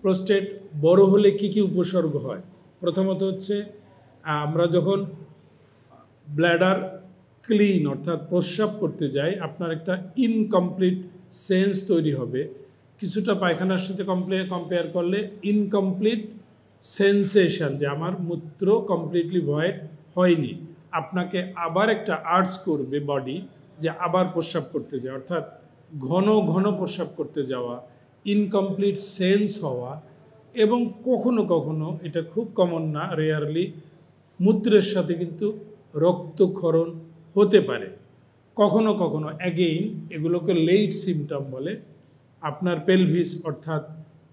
Prostate বড় হলে কি কি উপসর্গ হয়? প্রথমত হচ্ছে আমরা যখন ব্ল্যাডার ক্লিন অর্থাৎ প্রস্রাব করতে যাই, আপনার একটা ইনকমপ্লিট সেন্স তৈরি হবে। কিছুটা পায়খানার সাথে কম্পেয়ার করলে ইনকমপ্লিট সেন্সেশন, যে আমার মূত্র কমপ্লিটলি ভয়েড হয়নি। আপনাকে আবার একটা আর্জ করবে বডি যে আবার প্রস্রাব করতে যায়, অর্থাৎ ঘন ঘন প্রস্রাব করতে যাওয়া, ইনকমপ্লিট সেন্স হওয়া, এবং কখনো কখনো, এটা খুব কমন না, রেয়ারলি মূত্রের সাথে কিন্তু রক্তক্ষরণ হতে পারে। কখনো কখনো অ্যাগেইন এগুলোকে লেট সিমটম বলে। আপনার পেলভিস অর্থাৎ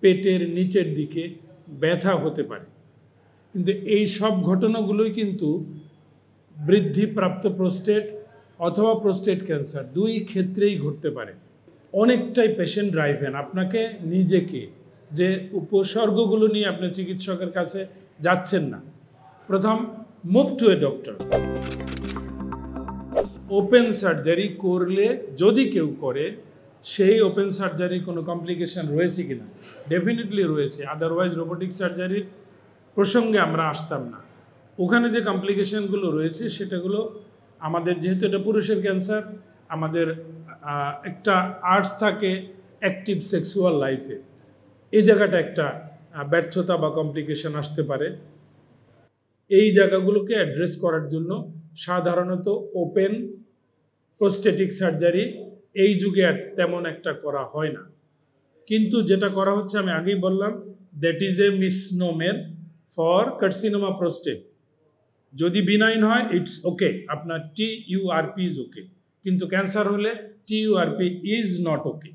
পেটের নিচের দিকে ব্যথা হতে পারে। কিন্তু এই সব ঘটনাগুলোই কিন্তু বৃদ্ধিপ্রাপ্ত প্রোস্টেট অথবা প্রোস্টেট ক্যান্সার দুই ক্ষেত্রেই ঘটতে পারে। অনেকটাই পেশেন্ট ড্রাইভেন। আপনাকে নিজেকে যে উপসর্গগুলো নিয়ে আপনি চিকিৎসকের কাছে যাচ্ছেন না, প্রথম move to a doctor. Open surgery করলে, যদি কেউ করে, সেই ওপেন সার্জারির কোনো কমপ্লিকেশান রয়েছে কিনা? ডেফিনেটলি রয়েছে, আদারওয়াইজ রোবোটিক সার্জারির প্রসঙ্গে আমরা আসতাম না। ওখানে যে কমপ্লিকেশানগুলো রয়েছে সেটাগুলো আমাদের, যেহেতু এটা পুরুষের ক্যান্সার, আমাদের একটা আর্টস থাকে অ্যাক্টিভ সেক্সুয়াল লাইফে, এই জায়গাটা একটা ব্যর্থতা বা কমপ্লিকেশান আসতে পারে। এই জায়গাগুলোকে অ্যাড্রেস করার জন্য সাধারণত ওপেন প্রোস্টেটিক সার্জারি এই যুগে আর তেমন একটা করা হয় না। কিন্তু যেটা করা হচ্ছে, আমি আগেই বললাম, that is a misnomer for carcinoma prostate. যদি বিনাইন হয় ইটস ওকে, আপনার TURP ইজ ওকে, কিন্তু ক্যান্সার হলে TURP ইজ নট ওকে।